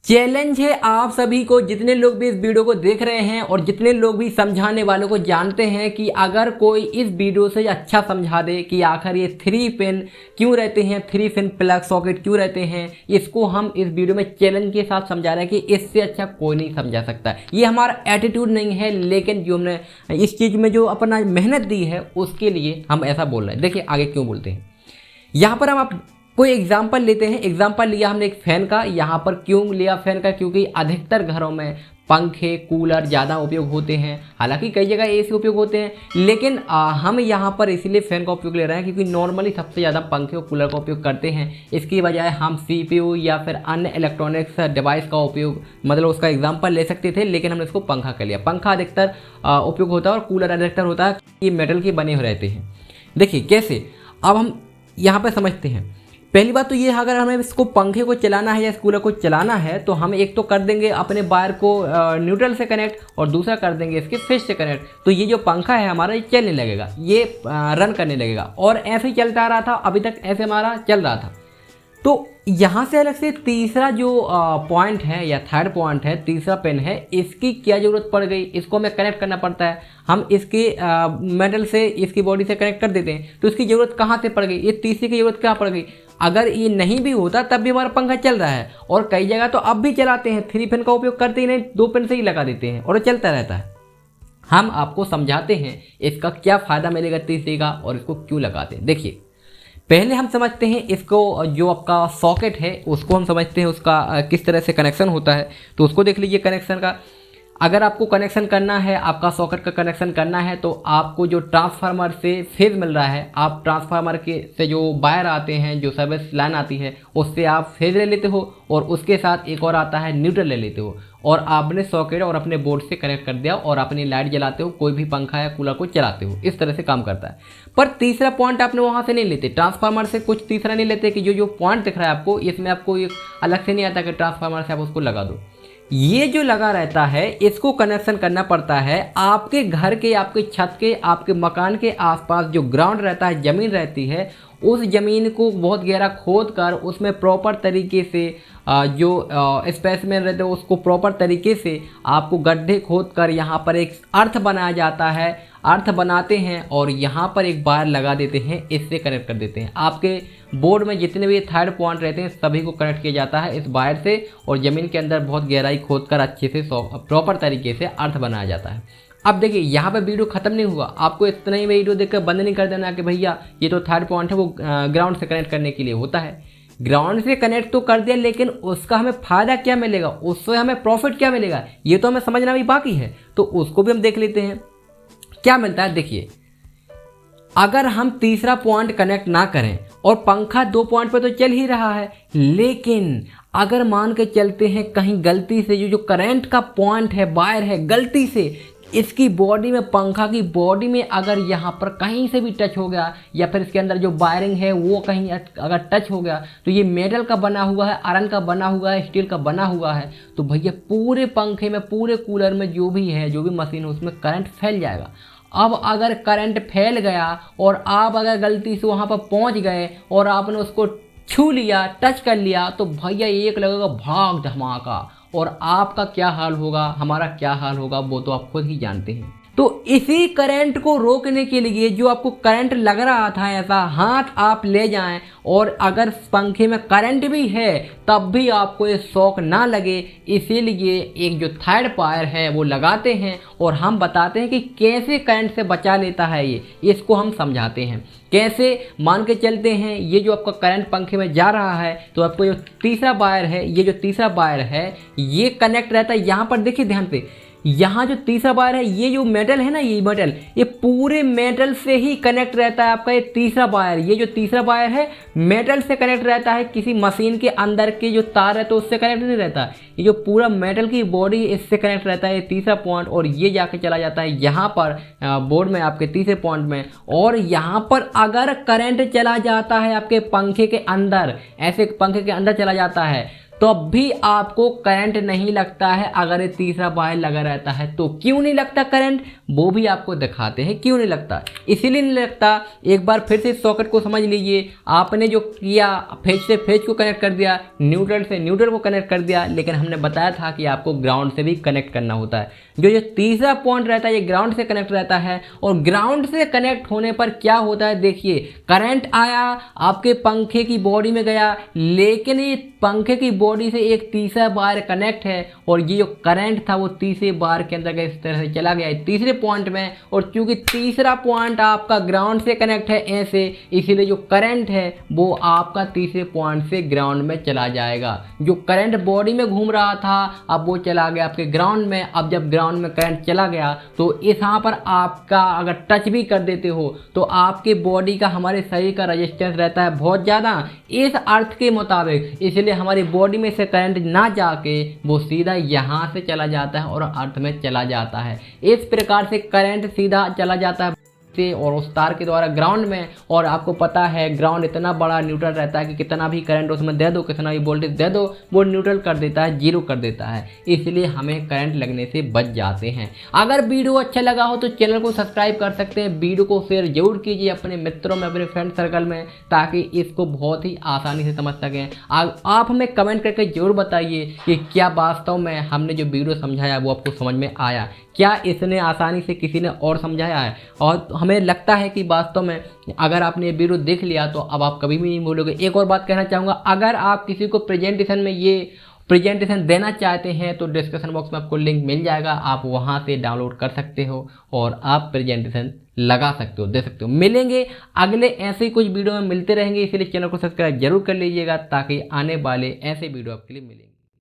Challenge है आप सभी को, जितने लोग भी इस वीडियो को देख रहे हैं और जितने लोग भी समझाने वालों को जानते हैं कि अगर कोई इस वीडियो से अच्छा समझा दे कि आखिर ये 3 पिन क्यों रहते हैं, 3 पिन प्लग सॉकेट क्यों रहते हैं, इसको हम इस वीडियो में चैलेंज के साथ समझा रहे हैं कि इससे अच्छा कोई नहीं समझा सकता। ये हमारा एटीट्यूड नहीं है, लेकिन जो हमने इस चीज़ में जो अपना मेहनत दी है उसके लिए हम ऐसा बोल रहे हैं। देखिए आगे क्यों बोलते हैं। यहाँ पर हम आप कोई एग्जाम्पल लेते हैं। एग्जाम्पल लिया हमने एक फ़ैन का। यहाँ पर क्यों लिया फ़ैन का? क्योंकि अधिकतर घरों में पंखे कूलर ज़्यादा उपयोग होते हैं। हालांकि कई जगह एसी उपयोग होते हैं, लेकिन हम यहाँ पर इसीलिए फ़ैन का उपयोग ले रहे हैं क्योंकि नॉर्मली सबसे ज़्यादा पंखे और कूलर का उपयोग करते हैं। इसकी बजाय हम CPU या फिर अन्य इलेक्ट्रॉनिक्स डिवाइस का उपयोग, मतलब उसका एग्जाम्पल ले सकते थे, लेकिन हमने इसको पंखा कर लिया। पंखा अधिकतर उपयोग होता है और कूलर अधिकतर होता है। ये मेटल के बने हुए रहते हैं। देखिए कैसे, अब हम यहाँ पर समझते हैं। पहली बात तो ये, अगर हमें इसको पंखे को चलाना है या इस कूलर को चलाना है तो हम एक तो कर देंगे अपने वायर को न्यूट्रल से कनेक्ट और दूसरा कर देंगे इसके फेस से कनेक्ट। तो ये जो पंखा है हमारा ये चलने लगेगा, ये रन करने लगेगा और ऐसे ही चलता रहा था, अभी तक ऐसे हमारा चल रहा था। तो यहाँ से अलग से तीसरा जो पॉइंट है या थर्ड पॉइंट है, तीसरा पिन है, इसकी क्या ज़रूरत पड़ गई? इसको हमें कनेक्ट करना पड़ता है। हम इसके मेटल से इसकी बॉडी से कनेक्ट कर देते हैं, तो इसकी ज़रूरत कहाँ से पड़ गई? ये तीसरे की ज़रूरत क्या पड़ गई? अगर ये नहीं भी होता तब भी हमारा पंखा चल रहा है, और कई जगह तो अब भी चलाते हैं, 3 पिन का उपयोग करते ही नहीं, 2 पिन से ही लगा देते हैं और चलता रहता है। हम आपको समझाते हैं इसका क्या फ़ायदा मिलेगा तीसरे का और इसको क्यों लगाते हैं। देखिए पहले हम समझते हैं इसको, जो आपका सॉकेट है उसको हम समझते हैं उसका किस तरह से कनेक्शन होता है। तो उसको देख लीजिए कनेक्शन का। अगर आपको कनेक्शन करना है, आपका सॉकेट का कनेक्शन करना है, तो आपको जो ट्रांसफार्मर से फेज मिल रहा है, आप ट्रांसफार्मर के से जो वायर आते हैं, जो सर्विस लाइन आती है, उससे आप फेज ले लेते हो और उसके साथ एक और आता है न्यूट्रल ले लेते हो, और आपने सॉकेट और अपने बोर्ड से कनेक्ट कर दिया और अपनी लाइट जलाते हो, कोई भी पंखा या कूलर को चलाते हो। इस तरह से काम करता है। पर तीसरा पॉइंट आपने वहाँ से नहीं लेते, ट्रांसफार्मर से कुछ तीसरा नहीं लेते कि जो पॉइंट दिख रहा है आपको, इसमें आपको एक अलग से नहीं आता कि ट्रांसफार्मर से आप उसको लगा दो। ये जो लगा रहता है इसको कनेक्शन करना पड़ता है आपके घर के, आपके छत के, आपके मकान के आसपास जो ग्राउंड रहता है, ज़मीन रहती है, उस ज़मीन को बहुत गहरा खोद कर उसमें प्रॉपर तरीके से जो स्पेसिमेन रहते हैं उसको प्रॉपर तरीके से आपको गड्ढे खोद कर यहाँ पर एक अर्थ बनाया जाता है। अर्थ बनाते हैं और यहाँ पर एक वायर लगा देते हैं, इससे कनेक्ट कर देते हैं। आपके बोर्ड में जितने भी थर्ड पॉइंट रहते हैं सभी को कनेक्ट किया जाता है इस वायर से, और ज़मीन के अंदर बहुत गहराई खोद कर अच्छे से प्रॉपर तरीके से अर्थ बनाया जाता है। अब देखिए यहाँ पर वीडियो ख़त्म नहीं हुआ, आपको इतना ही वीडियो देखकर बंद नहीं कर देना कि भैया ये तो थर्ड पॉइंट है, वो ग्राउंड से कनेक्ट करने के लिए होता है। ग्राउंड से कनेक्ट तो कर दिया, लेकिन उसका हमें फ़ायदा क्या मिलेगा, उससे हमें प्रॉफिट क्या मिलेगा, ये तो हमें समझना भी बाकी है। तो उसको भी हम देख लेते हैं क्या मिलता है। देखिए अगर हम तीसरा पॉइंट कनेक्ट ना करें और पंखा 2 पॉइंट पे तो चल ही रहा है, लेकिन अगर मान के चलते हैं कहीं गलती से जो करंट का पॉइंट है, वायर है, गलती से इसकी बॉडी में, पंखा की बॉडी में अगर यहाँ पर कहीं से भी टच हो गया, या फिर इसके अंदर जो वायरिंग है वो कहीं अगर टच हो गया, तो ये मेटल का बना हुआ है, आयरन का बना हुआ है, स्टील का बना हुआ है, तो भैया पूरे पंखे में, पूरे कूलर में जो भी है, जो भी मशीन है, उसमें करंट फैल जाएगा। अब अगर करंट फैल गया और आप अगर गलती से वहाँ पर पहुँच गए और आपने उसको छू लिया, टच कर लिया, तो भैया एक लगेगा भाग धमाका, और आपका क्या हाल होगा, हमारा क्या हाल होगा, वो तो आप खुद ही जानते हैं। तो इसी करंट को रोकने के लिए, जो आपको करंट लग रहा था ऐसा, हाथ आप ले जाएं और अगर पंखे में करंट भी है तब भी आपको ये शॉक ना लगे, इसीलिए एक जो थर्ड वायर है वो लगाते हैं और हम बताते हैं कि कैसे करंट से बचा लेता है ये, इसको हम समझाते हैं। कैसे मान के चलते हैं, ये जो आपका करंट पंखे में जा रहा है, तो आपको जो तीसरा वायर है, ये जो तीसरा वायर है ये कनेक्ट रहता है। यहाँ पर देखिए ध्यान से, यहाँ जो तीसरा वायर है, ये जो मेटल है ना, ये मेटल, ये पूरे मेटल से ही कनेक्ट रहता है आपका ये तीसरा वायर। ये जो तीसरा वायर है मेटल से कनेक्ट रहता है, किसी मशीन के अंदर के जो तार है तो उससे कनेक्ट नहीं रहता। ये जो पूरा मेटल की बॉडी इससे कनेक्ट रहता है, ये तीसरा पॉइंट, और ये जाके चला जाता है यहाँ पर बोर्ड में, आपके तीसरे पॉइंट में। और यहाँ पर अगर करंट चला जाता है आपके पंखे के अंदर, ऐसे पंखे के अंदर चला जाता है, तब भी आपको करंट नहीं लगता है अगर ये तीसरा वायर लगा रहता है। तो क्यों नहीं लगता करंट, वो भी आपको दिखाते हैं क्यों नहीं लगता। इसीलिए नहीं लगता, एक बार फिर से सॉकेट को समझ लीजिए। आपने जो किया, फेज से फेज को कनेक्ट कर दिया, न्यूट्रल से न्यूट्रल को कनेक्ट कर दिया, लेकिन हमने बताया था कि आपको ग्राउंड से भी कनेक्ट करना होता है। जो ये तीसरा पॉइंट रहता है ये ग्राउंड से कनेक्ट रहता है, और ग्राउंड से कनेक्ट होने पर क्या होता है, देखिए करंट आया आपके पंखे की बॉडी में गया, लेकिन ये पंखे की बॉडी से एक तीसरा वायर कनेक्ट है, और ये जो करंट था वो तीसरे वायर के अंदर इस तरह से चला गया तीसरे पॉइंट में। और क्योंकि तीसरा पॉइंट आपका ग्राउंड से कनेक्ट है ऐसे, इसीलिए जो करंट है वो आपका तीसरे पॉइंट से ग्राउंड में चला जाएगा। जो करंट बॉडी में घूम रहा था अब वो चला गया आपके ग्राउंड में। अब जब ग्राउंड में करंट चला गया तो यहाँ पर आपका अगर टच भी कर देते हो तो आपके बॉडी का, हमारे शरीर का रेजिस्टेंस रहता है बहुत ज़्यादा इस अर्थ के मुताबिक, इसलिए हमारी बॉडी में से करंट ना जाके वो सीधा यहाँ से चला जाता है और अर्थ में चला जाता है। इस प्रकार से करंट सीधा चला जाता है से और उस तार के द्वारा ग्राउंड में। और आपको पता है ग्राउंड इतना बड़ा न्यूट्रल रहता है कि कितना भी करंट उसमें दे दो, कितना भी वोल्टेज दे दो, वो न्यूट्रल कर देता है, जीरो कर देता है। इसलिए हमें करंट लगने से बच जाते हैं। अगर वीडियो अच्छा लगा हो तो चैनल को सब्सक्राइब कर सकते हैं, वीडियो को शेयर जरूर कीजिए अपने मित्रों में, अपने फ्रेंड सर्कल में, ताकि इसको बहुत ही आसानी से समझ सकें। आप हमें कमेंट करके जरूर बताइए कि क्या वास्तव में हमने जो वीडियो समझाया वो आपको समझ में आया, क्या इसने आसानी से किसी ने और समझाया है। और हमें लगता है कि वास्तव में अगर आपने ये वीडियो देख लिया तो अब आप कभी भी नहीं भूलोगे। एक और बात कहना चाहूँगा, अगर आप किसी को प्रेजेंटेशन में ये प्रेजेंटेशन देना चाहते हैं तो डिस्क्रिप्शन बॉक्स में आपको लिंक मिल जाएगा, आप वहाँ से डाउनलोड कर सकते हो और आप प्रेजेंटेशन लगा सकते हो, दे सकते हो। मिलेंगे अगले ऐसे ही कुछ वीडियो में मिलते रहेंगे, इसलिए चैनल को सब्सक्राइब जरूर कर लीजिएगा ताकि आने वाले ऐसे वीडियो आपके लिए मिलेंगे।